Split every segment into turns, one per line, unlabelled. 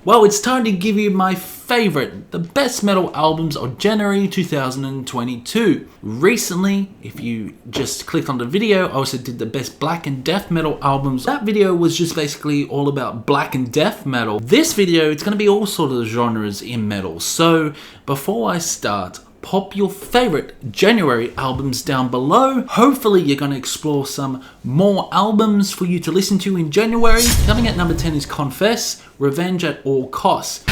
Well, it's time to give you my favorite, the best metal albums of January 2022. Recently, if you just clicked on the video, I also did the best black and death metal albums. That video was just basically all about black and death metal. This video, it's going to be all sort of genres in metal. So before I start, pop your favorite January albums down below. Hopefully you're going to explore some more albums for you to listen to in January. Coming at number 10 is Confess, Revenge at All Costs.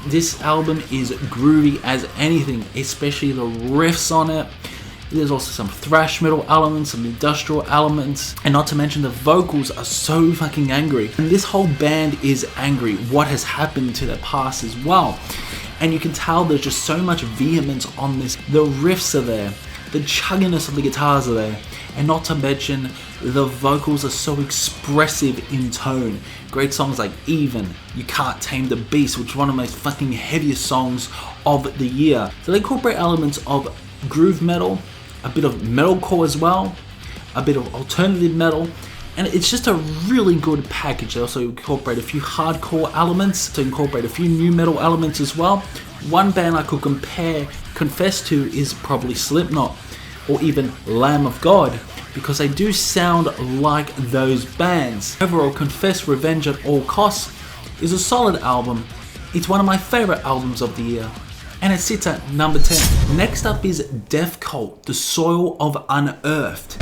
This album is groovy as anything, especially the riffs on it. There's also some thrash metal elements, some industrial elements, and not to mention the vocals are so fucking angry. And this whole band is angry. What has happened to their past as well. And you can tell there's just so much vehemence on this. The riffs are there, the chugginess of the guitars are there, and not to mention the vocals are so expressive in tone. Great songs like Even, You Can't Tame the Beast, which is one of the most fucking heaviest songs of the year. So they incorporate elements of groove metal, a bit of metalcore as well, a bit of alternative metal, and it's just a really good package. They also incorporate a few hardcore elements, to incorporate a few new metal elements as well. One band I could compare Confess to is probably Slipknot, or even Lamb of God, because they do sound like those bands. Overall, Confess, Revenge at All Costs is a solid album. It's one of my favorite albums of the year, and it sits at number 10. Next up is Deathcult, The Soil of Unearthed.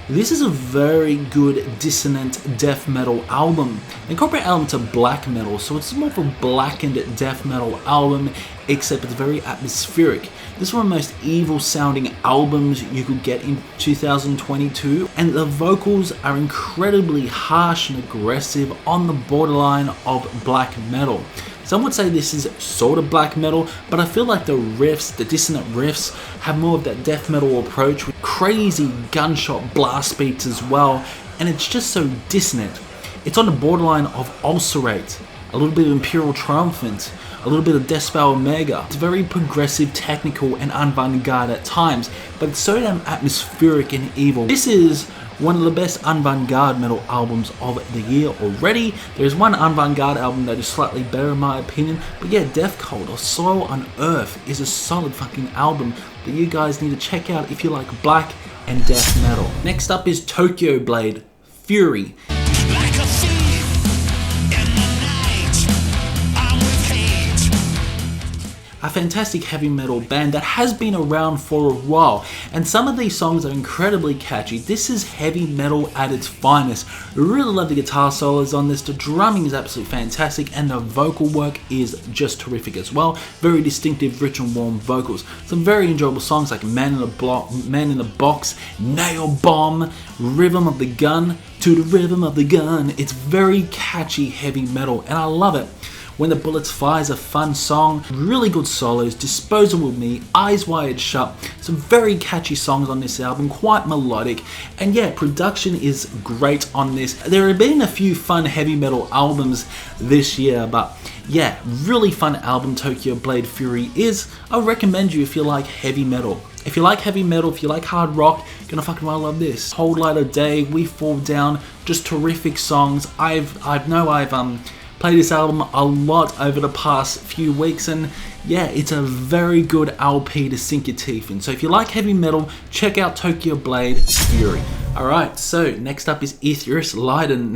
This is a very good dissonant death metal album. They incorporate elements of black metal, so it's more of a blackened death metal album, except it's very atmospheric. This is one of the most evil sounding albums you could get in 2022, and the vocals are incredibly harsh and aggressive on the borderline of black metal. Some would say this is sort of black metal, but I feel like the riffs, the dissonant riffs, have more of that death metal approach with crazy gunshot blast beats as well, and it's just so dissonant. It's on the borderline of Ulcerate, a little bit of Imperial Triumphant, a little bit of Deathspell Omega. It's very progressive, technical, and avant-garde at times, but it's so damn atmospheric and evil. This is one of the best avant-garde metal albums of the year already. There's one avant-garde album that is slightly better in my opinion, but yeah, Deathcult or Soil Unearthed is a solid fucking album that you guys need to check out if you like black and death metal. Next up is Tokyo Blade, Fury.
Like a thief in the night, I'm with hate.
A fantastic heavy metal band that has been around for a while, and some of these songs are incredibly catchy. This is heavy metal at its finest. I really love the guitar solos on this, the drumming is absolutely fantastic, and the vocal work is just terrific as well. Very distinctive, rich and warm vocals. Some very enjoyable songs like Man in the Box, Nail Bomb, Rhythm of the Gun, To the Rhythm of the Gun. It's very catchy heavy metal, and I love it. When the Bullets Fly is a fun song, really good solos, Disposable Me, Eyes Wide Shut, some very catchy songs on this album, quite melodic, and yeah, production is great on this. There have been a few fun heavy metal albums this year, but yeah, really fun album Tokyo Blade Fury is. I recommend you if you like heavy metal. If you like heavy metal, if you like hard rock, you're gonna fucking well love this. Whole Light of Day, We Fall Down, just terrific songs. I've played this album a lot over the past few weeks, and yeah, it's a very good LP to sink your teeth in. So if you like heavy metal, check out Tokyo Blade Fury. Alright, so next up is Ethereus Leiden.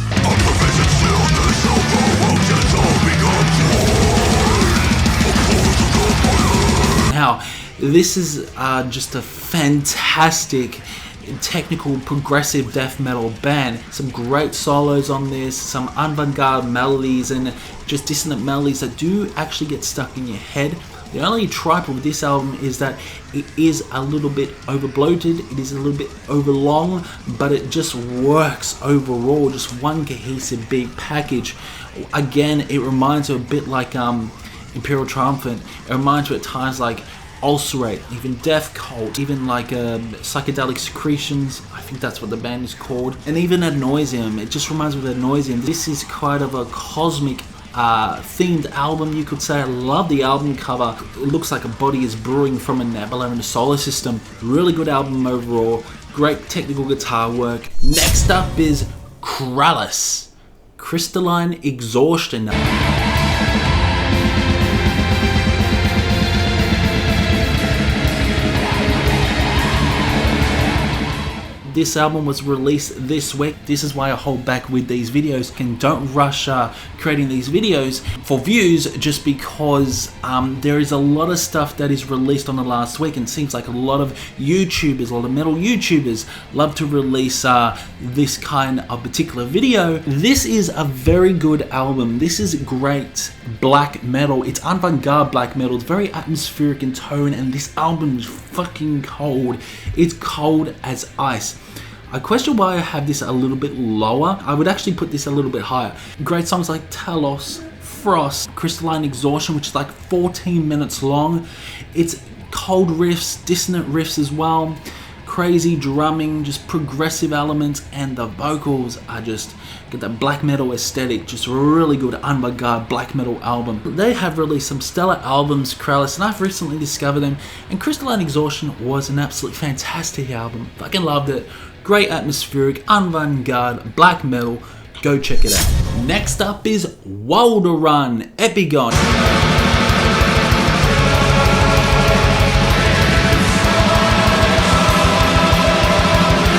Now, this is just a fantastic technical progressive death metal band. Some great solos on this, some avant-garde melodies, and just dissonant melodies that do actually get stuck in your head. The only tripe with this album is that it is a little bit over-bloated, it is a little bit over-long, but it just works overall, just one cohesive big package. Again, it reminds you a bit like Imperial Triumphant. It reminds you at times like Ulcerate, even Deathcult, even like Psychedelic Secretions, I think that's what the band is called, and even Ad Nauseam. It just reminds me of Ad Nauseam. This is kind of a cosmic themed album, you could say. I love the album cover. It looks like a body is brewing from a nebula in the solar system. Really good album overall. Great technical guitar work. Next up is Krallice, Crystalline Exhaustion. This album was released this week. This is why I hold back with these videos and don't rush creating these videos for views, just because there is a lot of stuff that is released on the last week, and it seems like a lot of YouTubers, a lot of metal YouTubers love to release this kind of particular video. This is a very good album. This is great black metal. It's avant-garde black metal. It's very atmospheric in tone, and this album is fucking cold. It's cold as ice. I question why I have this a little bit lower. I would actually put this a little bit higher. Great songs like Talos, Frost, Crystalline Exhaustion, which is like 14 minutes long. It's cold riffs, dissonant riffs as well, crazy drumming, just progressive elements, and the vocals are just get that black metal aesthetic. Just really good avant-garde black metal album. They have released some stellar albums, Krallice, and I've recently discovered them, and Crystalline Exhaustion was an absolutely fantastic album. Fucking loved it. Great atmospheric, avant-garde black metal. Go check it out. Next up is Wilderun, Epigone.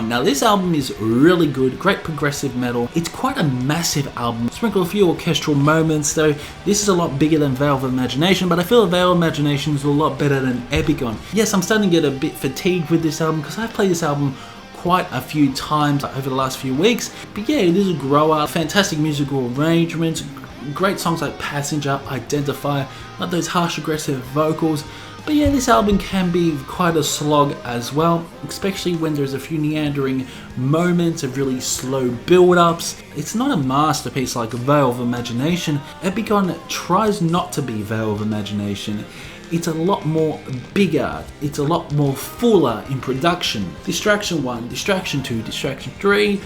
Now this album is really good, great progressive metal. It's quite a massive album. Sprinkle a few orchestral moments, though this is a lot bigger than Veil of Imagination, but I feel Veil of Imagination is a lot better than Epigone. Yes, I'm starting to get a bit fatigued with this album because I've played this album quite a few times over the last few weeks. But yeah, it is a grower, fantastic musical arrangements, great songs like Passenger, Identify, not those harsh aggressive vocals. But yeah, this album can be quite a slog as well, especially when there's a few meandering moments of really slow build-ups. It's not a masterpiece like Veil of Imagination. Epigone tries not to be Veil of Imagination. It's a lot more bigger, it's a lot more fuller in production. Distraction 1, Distraction 2, Distraction 3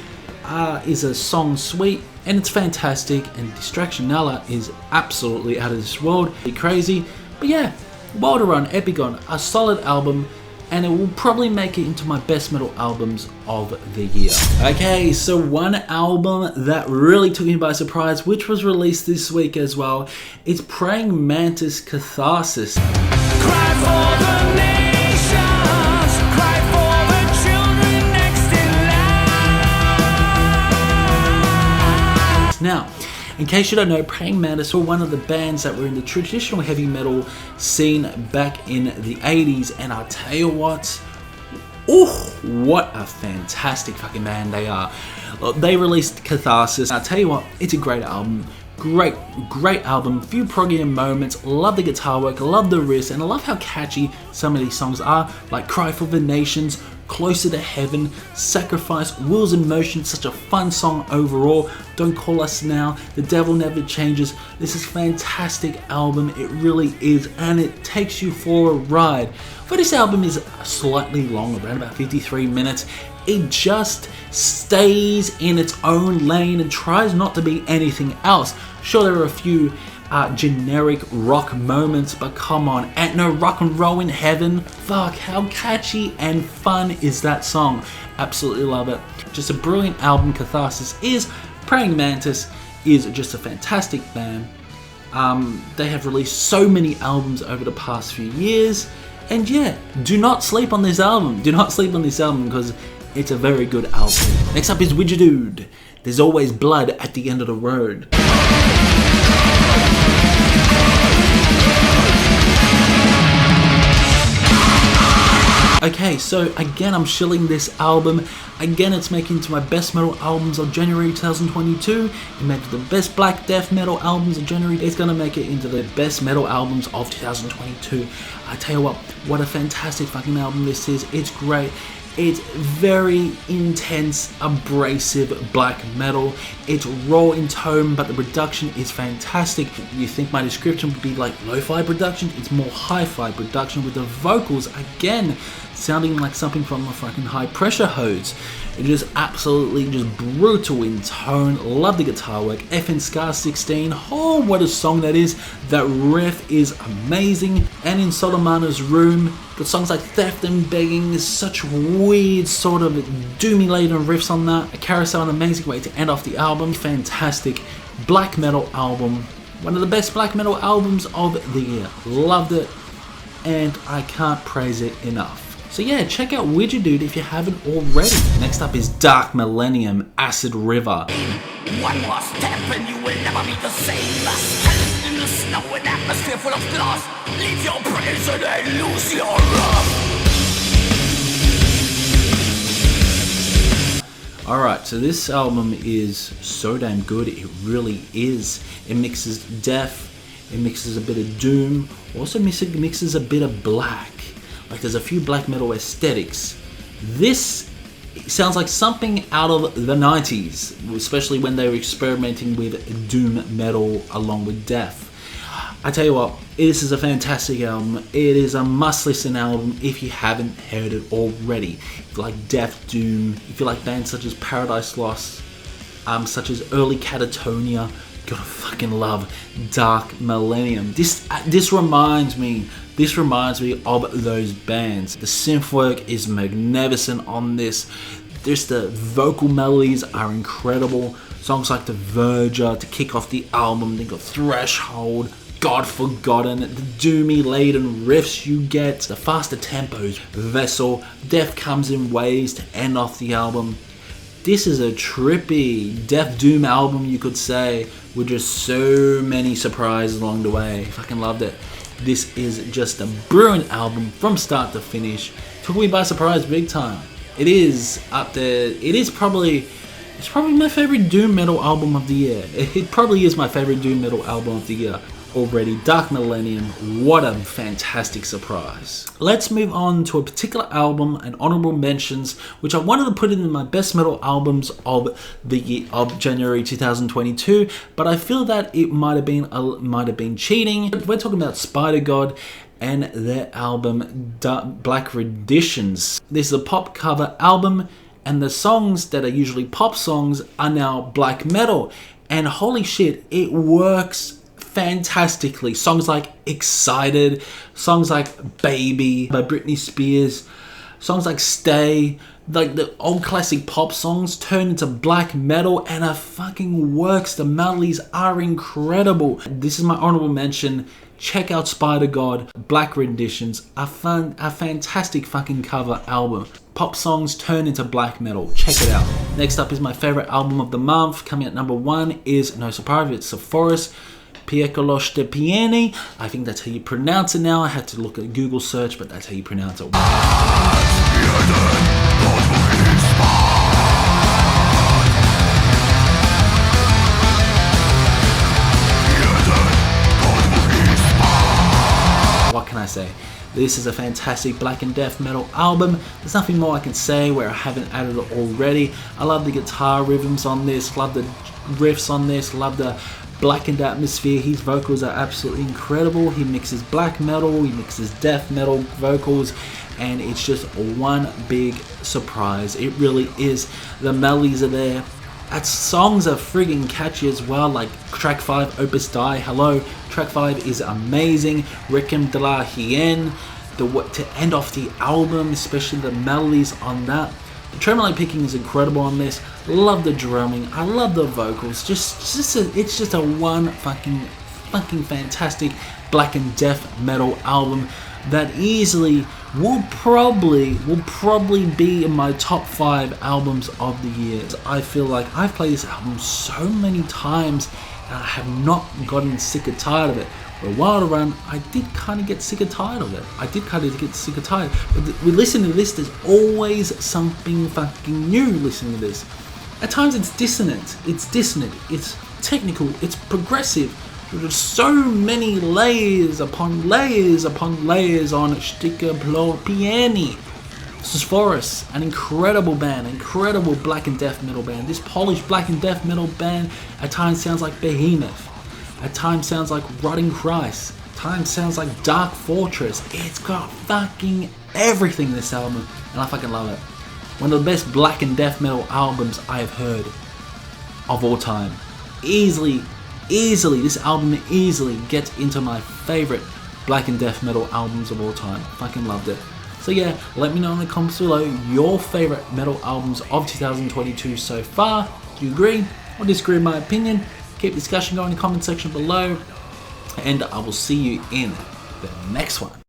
is a song suite, and it's fantastic, and Distraction Nulla is absolutely out of this world. Be crazy, but yeah, Wilderun, Epigone, a solid album, and it will probably make it into my best metal albums of the year. Okay, so one album that really took me by surprise, which was released this week as well, it's Praying Mantis, Katharsis.
Cry for the nations, cry for the children next in line.
Now, in case you don't know, Praying Mantis were one of the bands that were in the traditional heavy metal scene back in the 80s, and I'll tell you what, what a fantastic fucking band they are. They released Katharsis. I'll tell you what, it's a great album. Great album, few proggy moments, love the guitar work, love the riffs, and I love how catchy some of these songs are, like Cry for the Nations, Closer to Heaven, Sacrifice, Wheels in Motion, such a fun song overall. Don't Call Us Now, The Devil Never Changes. This is a fantastic album, it really is, and it takes you for a ride. But this album is slightly long, around about 53 minutes. It just stays in its own lane and tries not to be anything else. Sure, there are a few generic rock moments, but come on, ain't no rock and roll in heaven. Fuck, how catchy and fun is that song? Absolutely love it. Just a brilliant album. Katharsis is. Praying Mantis is just a fantastic band. They have released so many albums over the past few years, and yeah, do not sleep on this album. Do not sleep on this album because it's a very good album. Next up is Wiegedood. There's always blood at the end of the road. Okay, so again, I'm shilling this album. Again, it's making it to my best metal albums of January 2022. It made it to the best black death metal albums of January. It's gonna make it into the best metal albums of 2022. I tell you what a fantastic fucking album this is. It's great. It's very intense, abrasive black metal. It's raw in tone, but the production is fantastic. You think my description would be like lo-fi production? It's more hi-fi production with the vocals, again, sounding like something from a fucking high pressure hose. It's just absolutely just brutal in tone. Love the guitar work. FN Scar 16. Oh, what a song that is. That riff is amazing. And in Solomana's Room, got songs like Theft and Begging. Such weird sort of doomy laden riffs on that. A Carousel, an amazing way to end off the album. Fantastic black metal album. One of the best black metal albums of the year. Loved it, and I can't praise it enough. So yeah, check out Wiegedood if you haven't already. Next up is Dark Millennium, Acid River.
One more step and you will never be the same. Stand in the snow, an atmosphere full of glass. Leave your prison and lose your wrath.
Alright, so this album is so damn good, it really is. It mixes death, it mixes a bit of doom, also mixes a bit of black. Like there's a few black metal aesthetics. This sounds like something out of the 90s, especially when they were experimenting with doom metal along with death. I tell you what, this is a fantastic album. It is a must-listen album if you haven't heard it already. If you like death, doom, if you like bands such as Paradise Lost, such as early Catatonia, gotta fucking love Dark Millennium. This reminds me of those bands. The synth work is magnificent on this. Just the vocal melodies are incredible. Songs like The Verger to kick off the album. Then got Threshold, God Forgotten, the doomy laden riffs you get, the faster tempos, Vessel, Death Comes in Waves to end off the album. This is a trippy death doom album, you could say, with just so many surprises along the way. Fucking loved it. This is just a brilliant album from start to finish. Took me by surprise big time. It is up there. It's probably my favorite doom metal album of the year. It probably is my favorite doom metal album of the year already. Dark Millennium, what a fantastic surprise. Let's move on to a particular album and honorable mentions, which I wanted to put in my best metal albums of the year of January 2022, but I feel that it might have been cheating. We're talking about Spider God and their album Black Renditions. This is a pop cover album, and the songs that are usually pop songs are now black metal, and holy shit, it works fantastically. Songs like Excited, songs like Baby by Britney Spears, songs like Stay, like the old classic pop songs turn into black metal, and it fucking works. The melodies are incredible. This is my honorable mention. Check out Spider God, Black Renditions, a fantastic fucking cover album. Pop songs turn into black metal. Check it out. Next up is my favorite album of the month. Coming at number 1 is, no surprise, it's Sothoris, Wpiekłowstąpienie. I think that's how you pronounce it now. I had to look at a Google search, but that's how you pronounce it. What can I say? This is a fantastic black and death metal album. There's nothing more I can say where I haven't added it already. I love the guitar rhythms on this, love the riffs on this, love the blackened atmosphere. His vocals are absolutely incredible. He mixes black metal, he mixes death metal vocals, and it's just one big surprise. It really is. The melodies are there. Songs are friggin' catchy as well, like track 5, Opus Die, Hello. Track 5 is amazing. Requiem de la Hyène, to end off the album, especially the melodies on that. The tremolo picking is incredible on this. Love the drumming. I love the vocals. It's just a one fucking fantastic black and death metal album that easily will probably be in my top 5 albums of the year. I feel like I've played this album so many times and I have not gotten sick or tired of it. With Wilderun, I did kind of get sick or tired of it. But with listening to this, there's always something fucking new listening to this. At times it's dissonant, it's technical, it's progressive. There's so many layers upon layers upon layers on Wpiekłowstąpienie. Sothoris, an incredible band, incredible black and death metal band. This polished black and death metal band at times sounds like Behemoth. At times sounds like Rotting Christ. At times sounds like Dark Fortress. It's got fucking everything, this album, and I fucking love it. One of the best black and death metal albums I have heard of all time. Easily, this album easily gets into my favorite black and death metal albums of all time. Fucking loved it. So yeah, let me know in the comments below your favorite metal albums of 2022 so far. Do you agree or disagree with my opinion? Keep discussion going in the comment section below, and I will see you in the next one.